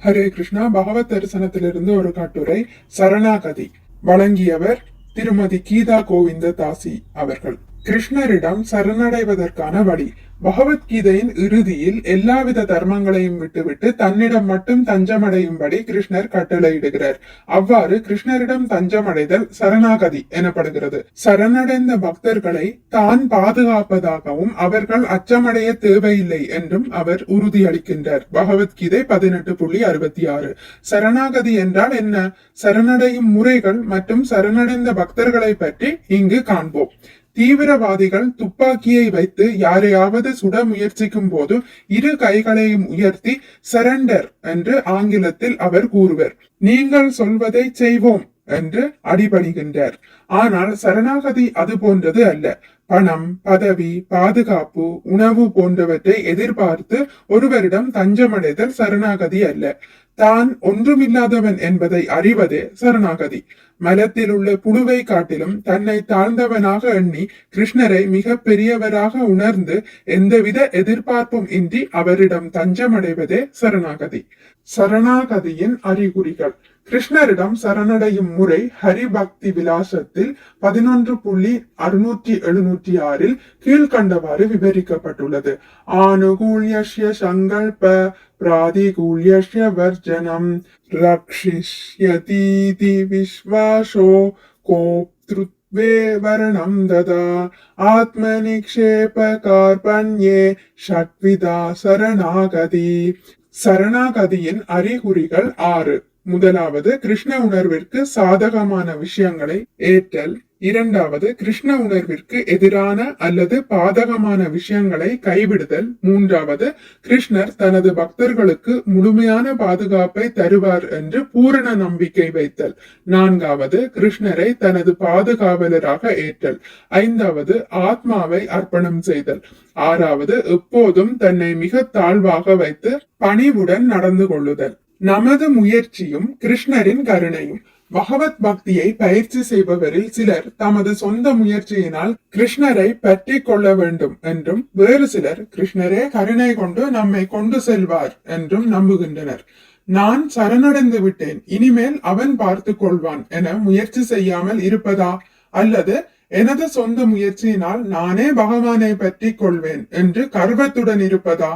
ஹரே கிருஷ்ணா. பகவத் தரிசனத்திலிருந்து ஒரு கட்டுரை. சரணாகதி. வழங்கியவர் திருமதி கீதா கோவிந்த தாசி அவர்கள். கிருஷ்ணரிடம் சரணடைவதற்கான வழி. பகவத்கீதையின் இறுதியில் எல்லாவித தர்மங்களையும் விட்டுவிட்டு தன்னிடம் மட்டும் தஞ்சமடையும்படி கிருஷ்ணர் கட்டளையிடுகிறார். அவ்வாறு கிருஷ்ணரிடம் தஞ்சமடைதல் சரணாகதி எனப்படுகிறது. சரணடைந்த பக்தர்களை தான் பாதுகாப்பதாகவும் அவர்கள் அச்சமடைய தேவையில்லை என்றும் அவர் உறுதியளிக்கின்றார். பகவத்கீதை 18.66. சரணாகதி என்றால் என்ன? சரணடையும் முறைகள் மற்றும் சரணடைந்த பக்தர்களை பற்றி இங்கு காண்போம். தீவிரவாதிகள் துப்பாக்கியை வைத்து யாரையாவது சுட முயற்சிக்கும் போது இரு கைகளையும் உயர்த்தி சரண்டர் என்று ஆங்கிலத்தில் அவர் கூறுவர். நீங்கள் சொல்வதை செய்வோம் என்று அடிபணிகின்றார். ஆனால் சரணாகதி அது போன்றது அல்ல. பணம், பதவி, பாதுகாப்பு, உணவு போன்றவற்றை எதிர்பார்த்து ஒருவரிடம் தஞ்சமடைதல் சரணாகதி அல்ல. தான் ஒன்றுமில்லாதவன் என்பதை அறிவதே சரணாகதி. மலத்தில் உள்ள புழுவை காட்டிலும் தன்னை தாழ்ந்தவனாக எண்ணி கிருஷ்ணரை மிக பெரியவராக உணர்ந்து எந்தவித எதிர்பார்ப்பும் இன்றி அவரிடம் தஞ்சமடைவதே சரணாகதி. சரணாகதியின் அறிகுறிகள். கிருஷ்ணரிடம் சரணடையும் முறை ஹரிபக்தி விலாசத்தில் 11.676 கீழ்கண்டவாறு விவரிக்கப்பட்டுள்ளது. ஆனுகூல்யஸ்ய சங்கல்ப பிராதிகூல்யஸ்ய வர்ஜனம் ரக்ஷிஷ்யதீதி விஸ்வாசோ கோப்த்ருத்வே வரணம் ததா ஆத்மநிக்ஷேப கார்பண்யே ஷட்விதா சரணாகதி. சரணாகதியின் அறிகுறிகள் 6. முதலாவது, கிருஷ்ண உணர்விற்கு சாதகமான விஷயங்களை ஏற்றல். இரண்டாவது, கிருஷ்ண உணர்விற்கு எதிரான அல்லது பாதகமான விஷயங்களை கைவிடுதல். மூன்றாவது, கிருஷ்ணர் தனது பக்தர்களுக்கு முழுமையான பாதுகாப்பை தருவார் என்று பூரண நம்பிக்கை வைத்தல். நான்காவது, கிருஷ்ணரை தனது பாதுகாவலராக ஏற்றல். ஐந்தாவது, ஆத்மாவை அர்ப்பணம் செய்தல். ஆறாவது, எப்போதும் தன்னை மிக தாழ்வாக வைத்து பணிவுடன் நடந்து கொள்ளுதல். நமது முயற்சியும் கிருஷ்ணரின் கருணையும். பகவத் பக்தியை பயிற்சி செய்பவரில் சிலர் தமது சொந்த முயற்சியினால் கிருஷ்ணரை பற்றி கொள்ள வேண்டும் என்றும், வேறு சிலர் கிருஷ்ணரே கருணை கொண்டு நம்மை கொண்டு செல்வார் என்றும் நம்புகின்றனர். நான் சரணடைந்து விட்டேன், இனிமேல் அவன் பார்த்து கொள்வான் என முயற்சி செய்யாமல் இருப்பதா? அல்லது எனது சொந்த முயற்சியினால் நானே பகவானை பற்றி கொள்வேன் என்று கர்வத்துடன் இருப்பதா?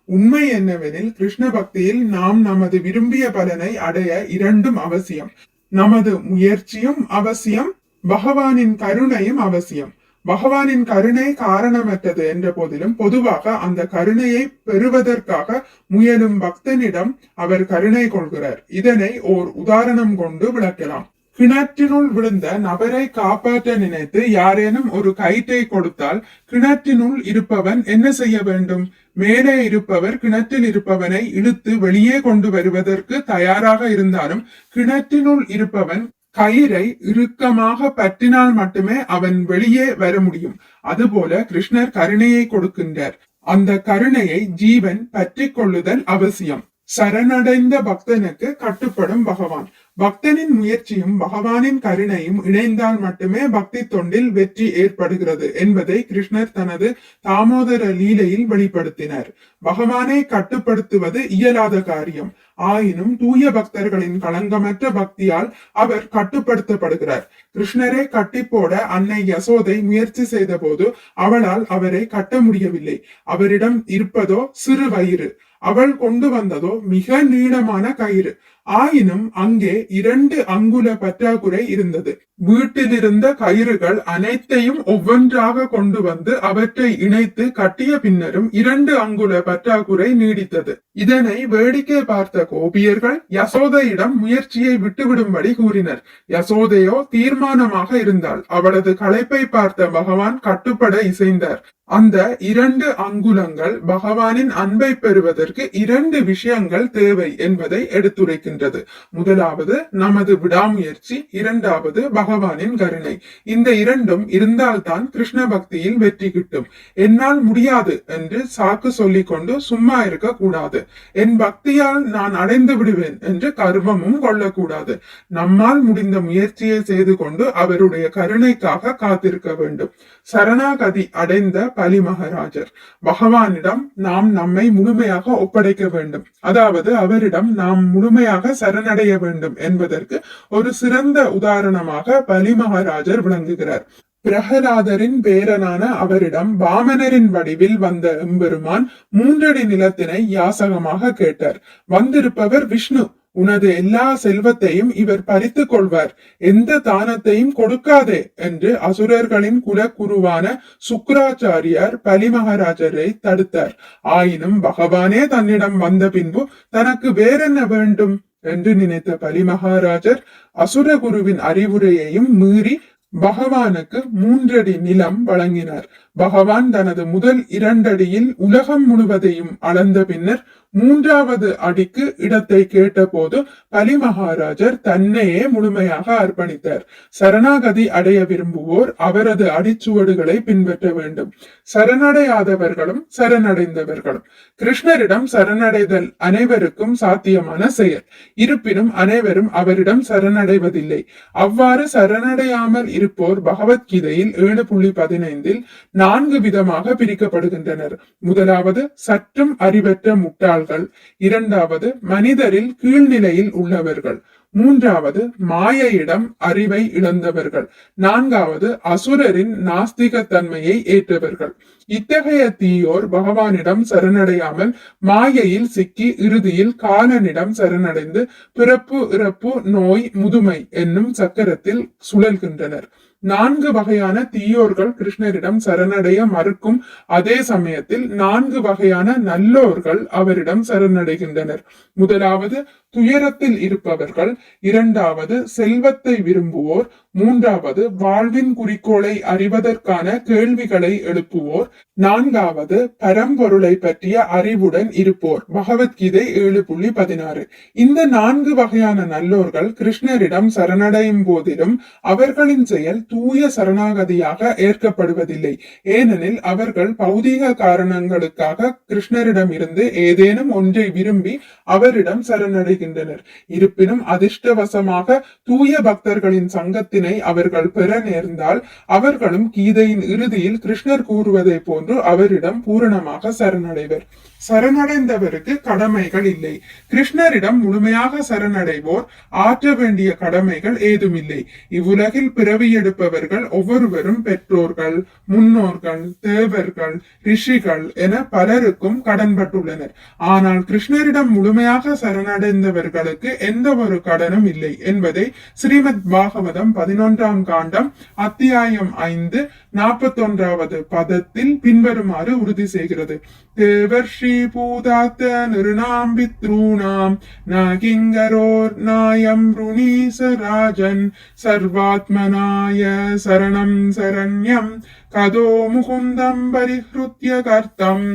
உண்மை என்னவெனில், கிருஷ்ண பக்தியில் நாம் நமது விரும்பிய பலனை அடைய இரண்டும் அவசியம். நமது முயற்சியும் அவசியம், பகவானின் கருணையும் அவசியம். பகவானின் கருணை காரணமற்றது என்ற போதிலும் பொதுவாக அந்த கருணையை பெறுவதற்காக முயலும் பக்தனிடம் அவர் கருணை கொள்கிறார். இதனை ஓர் உதாரணம் கொண்டு விளக்கலாம். கிணற்றினுள் விழுந்த நபரை காப்பாற்ற நினைத்து யாரேனும் ஒரு கயிற்றை கொடுத்தால் கிணற்றினுள் இருப்பவன் என்ன செய்ய வேண்டும்? மேலே இருப்பவர் கிணற்றில் இருப்பவனை இழுத்து வெளியே கொண்டு வருவதற்கு தயாராக இருந்தாலும் கிணற்றினுள் இருப்பவன் கயிறை இறுக்கமாக பற்றினால் மட்டுமே அவன் வெளியே வர முடியும். அதுபோல கிருஷ்ணர் கருணையை கொடுக்கின்றார். அந்த கருணையை ஜீவன் பற்றி கொள்ளுதல் அவசியம். சரணடைந்த பக்தனுக்கு கட்டுப்படும் பகவான். பக்தனின் முயற்சியும் பகவானின் கருணையும் இணைந்தால் மட்டுமே பக்தி தொண்டில் வெற்றி ஏற்படுகிறது என்பதை கிருஷ்ணர் தனது தாமோதர லீலையில் வெளிப்படுத்தினார். பகவானை கட்டுப்படுத்துவது இயலாத காரியம். ஆயினும் தூய பக்தர்களின் களங்கமற்ற பக்தியால் அவர் கட்டுப்படுத்தப்படுகிறார். கிருஷ்ணரை கட்டி போட அன்னை யசோதை முயற்சி செய்த போது அவளால் அவரை கட்ட முடியவில்லை. அவரிடம் இருப்பதோ சிறு வயிறு, அவள் கொண்டு வந்ததோ மிக நீளமான கயிறு. ஆயினும் அங்கே 2 அங்குல பற்றாக்குறை இருந்தது. வீட்டில் இருந்த கயிறுகள் அனைத்தையும் ஒவ்வொன்றாக கொண்டு வந்து அவற்றை இணைத்து கட்டிய பின்னரும் 2 அங்குல பற்றாக்குறை நீடித்தது. இதனை வேடிக்கை பார்த்த கோபியர்கள் யசோதையிடம் முயற்சியை விட்டுவிடும்படி கூறினர். யசோதையோ தீர்மானமாக இருந்தாள். அவளது களைப்பை பார்த்த பகவான் கட்டுப்பட இசைந்தார். அந்த 2 அங்குலங்கள் பகவானின் அன்பை பெறுவதற்கு 2 விஷயங்கள் தேவை என்பதை எடுத்துரைக்கின்றது. முதலாவது நமது விடாமுயற்சி, இரண்டாவது பகவானின் கருணை. இந்த இரண்டும் இருந்தால்தான் கிருஷ்ண பக்தியில் வெற்றி கிட்டும். என்னால் முடியாது என்று சாக்கு சொல்லிக் கொண்டு சும்மா இருக்க கூடாது. என் பக்தியால் நான் அடைந்து விடுவேன் என்று கர்வமும் கொள்ளக்கூடாது. நம்மால் முடிந்த முயற்சியை செய்து கொண்டு அவருடைய கருணைக்காக காத்திருக்க வேண்டும். சரணாகதி அடைந்த பலி மகாராஜர். பகவானிடம் நாம் நம்மை முழுமையாக ஒப்படைக்க வேண்டும், அதாவது அவரிடம் நாம் முழுமையாக சரணடைய வேண்டும் என்பதற்கு ஒரு சிறந்த உதாரணமாக பலி மகாராஜர் விளங்குகிறார். பிரகலாதரின் பேரனான அவரிடம் வாமனரின் வடிவில் வந்த எம்பெருமான் 3 அடி நிலத்தினை யாசகமாக கேட்டார். வந்திருப்பவர் விஷ்ணு. உனது எல்லா செல்வத்தையும் இவர் பறித்துக் கொள்வார், எந்த தானத்தையும் கொடுக்காதே என்று அசுரர்களின் குலக்குருவான சுக்ராச்சாரியார் பலி மகாராஜரை தடுத்தார். ஆயினும் பகவானே தன்னிடம் வந்த பின்பு தனக்கு வேறென்ன வேண்டும் என்று நினைத்த பலி மகாராஜர் அசுர குருவின் அறிவுரையையும் மீறி பகவானுக்கு 3 அடி நிலம் வழங்கினார். பகவான் தனது முதல் 2 அடியில் உலகம் முழுவதையும் அளந்த பின்னர் 3வது அடிக்கு இடத்தை கேட்டபோது பலி மகாராஜர் தன்னையே முழுமையாக அர்ப்பணித்தார். சரணாகதி அடைய விரும்புவோர் அவரது அடிச்சுவடுகளை பின்பற்ற வேண்டும். சரணடையாதவர்களும் சரணடைந்தவர்களும். கிருஷ்ணரிடம் சரணடைதல் அனைவருக்கும் சாத்தியமான செயல். இருப்பினும் அனைவரும் அவரிடம் சரணடைவதில்லை. அவ்வாறு சரணடையாமல் இருப்போர் பகவத்கீதையில் 7.15 4 விதமாக பிரிக்கப்படுகின்றனர். முதலாவது சற்றும் அறிவற்ற முட்டாள்கள், 2வது மனிதரில் கீழ்நிலையில் உள்ளவர்கள், 3வது மாயையிடம் அறிவை இழந்தவர்கள், 4வது அசுரரின் நாஸ்திக தன்மையை ஏற்றவர்கள். இத்தகைய தீயோர் பகவானிடம் சரணடையாமல் மாயையில் சிக்கி இறுதியில் காலனிடம் சரணடைந்து பிறப்பு இறப்பு நோய் முதுமை என்னும் சக்கரத்தில் சுழல்கின்றனர். 4 வகையான தீயோர்கள் கிருஷ்ணரிடம் சரணடைய மறுக்கும் அதே சமயத்தில் 4 வகையான நல்லோர்கள் அவரிடம் சரணடைகின்றனர். முதலாவது துயரத்தில் இருப்பவர்கள், 2வது செல்வத்தை விரும்புவோர், 3வது வாழ்வின் குறிக்கோளை அறிவதற்கான கேள்விகளை எழுப்புவோர், 4வது பரம்பொருளை பற்றிய அறிவுடன் இருப்போர். பகவத்கீதை 7.16. இந்த 4 வகையான நல்லோர்கள் கிருஷ்ணரிடம் சரணடையும் போதிலும் அவர்களின் செயல் தூய சரணாகதியாக ஏற்கப்படுவதில்லை. ஏனெனில் அவர்கள் பௌதீக காரணங்களுக்காக கிருஷ்ணரிடம் இருந்து ஏதேனும் ஒன்றை விரும்பி அவரிடம் சரணடைகின்றனர். இருப்பினும் அதிர்ஷ்டவசமாக தூய பக்தர்களின் சங்கத்தினை அவர்கள் பெற நேர்ந்தால் அவர்களும் கீதையின் இறுதியில் கிருஷ்ணர் கூறுவதை போன்று அவரிடம் பூரணமாக சரணடைவர். சரணடைந்தவருக்கு கடமைகள் இல்லை. கிருஷ்ணரிடம் முழுமையாக சரணடைவோர் ஆற்ற வேண்டிய கடமைகள் ஏதுமில்லை. இவ்வுலகில் பிறவி எடுப்பவர்கள் ஒவ்வொருவரும் பெற்றோர்கள், முன்னோர்கள், தேவர்கள், ரிஷிகள் என பலருக்கும் கடன்பட்டுள்ளனர். ஆனால் கிருஷ்ணரிடம் முழுமையாக சரணடைந்தவர்களுக்கு எந்த ஒரு கடனும் இல்லை என்பதை ஸ்ரீமத் பாகவதம் 11ஆம் காண்டம் அத்தியாயம் 5 41வது பதத்தில் பின்வருமாறு உறுதி செய்கிறது. தேவர்ஷி பூதாத்த நிருணாம் பித்ரூணாம் நாகிங்கரோர் நாயம் ருணீச ராஜன் சர்வாத்மனாய சரணம் சரண்யம் கதோ முகுந்தம் பரிஹ்ருத்ய கர்த்தம்.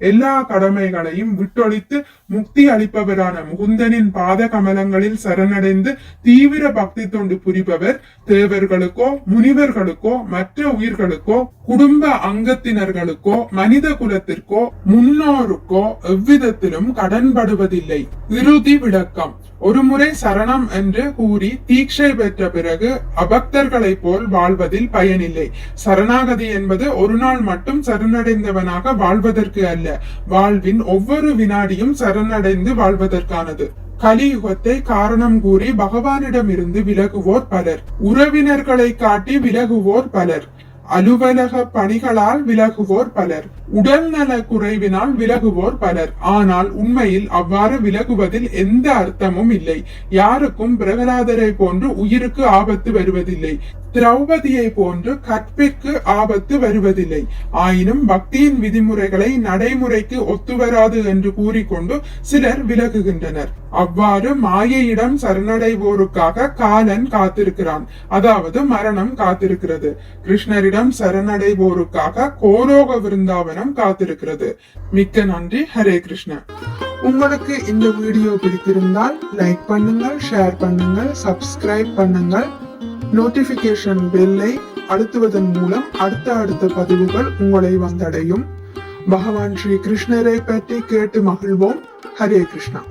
எல்லா கடமைகளையும் விட்டொழித்து முக்தி அளிப்பவரான முகுந்தனின் பாத கமலங்களில் சரணடைந்து தீவிர பக்தி தொண்டு புரிபவர் தேவர்களுக்கோ முனிவர்களுக்கோ மற்ற உயிர்களுக்கோ குடும்ப அங்கத்தினர்களுக்கோ மனித குலத்திற்கோ முன்னோருக்கோ எவ்விதத்திலும் கடன்படுவதில்லை. இறுதி விளக்கம். ஒருமுறை சரணம் என்று கூறி தீட்சை பெற்ற பிறகு அபக்தர்களை போல் வாழ்வதில் பயனில்லை. சரணாகதி என்பது ஒரு நாள் மட்டும் சரணடைந்தவனாக வாழ்வதற்கு அல்ல, வாழ்வின் ஒவ்வொரு வினாடியும் சரணடைந்து வாழ்வதற்கானது. கலியுகத்தை காரணம் கூறி பகவானிடம் இருந்து விலகுவோர் பலர், உறவினர்களை காட்டி விலகுவோர் பலர், அலுவலக பணிகளால் விலகுவோர் பலர், உடல் நல குறைவினால் விலகுவோர் பலர். ஆனால் உண்மையில் அவ்வாறு விலகுவதில் எந்த அர்த்தமும் இல்லை. யாருக்கும் பிரகலாதரை போன்று உயிருக்கு ஆபத்து வருவதில்லை. திரௌபதியை போன்று கற்பிற்கு ஆபத்து வருவதில்லை. ஆயினும் பக்தியின் விதிமுறைகளை நடைமுறைக்கு ஒத்துவராது என்று கூறிக்கொண்டு சிலர் விலகுகின்றனர். அவ்வாறு மாயையிடம் சரணடைவோருக்காக காலன் காத்திருக்கிறான், அதாவது மரணம் காத்திருக்கிறது. கிருஷ்ணரிடம் சரணடைவோருக்காக கோலோக விருந்தாவனம் காத்திருக்கிறது. மிக்க நன்றி. ஹரே கிருஷ்ணா. உங்களுக்கு இந்த வீடியோ பிடித்திருந்தால் லைக் பண்ணுங்கள், ஷேர் பண்ணுங்கள், சப்ஸ்கிரைப் பண்ணுங்கள். நோட்டிபிகேஷன் பெல்லை அழுத்துவதன் மூலம் அடுத்த பதிவுகள் உங்களை வந்தடையும். பகவான் ஸ்ரீ கிருஷ்ணரை பற்றி கேட்டு மகிழ்வோம். ஹரே கிருஷ்ணா.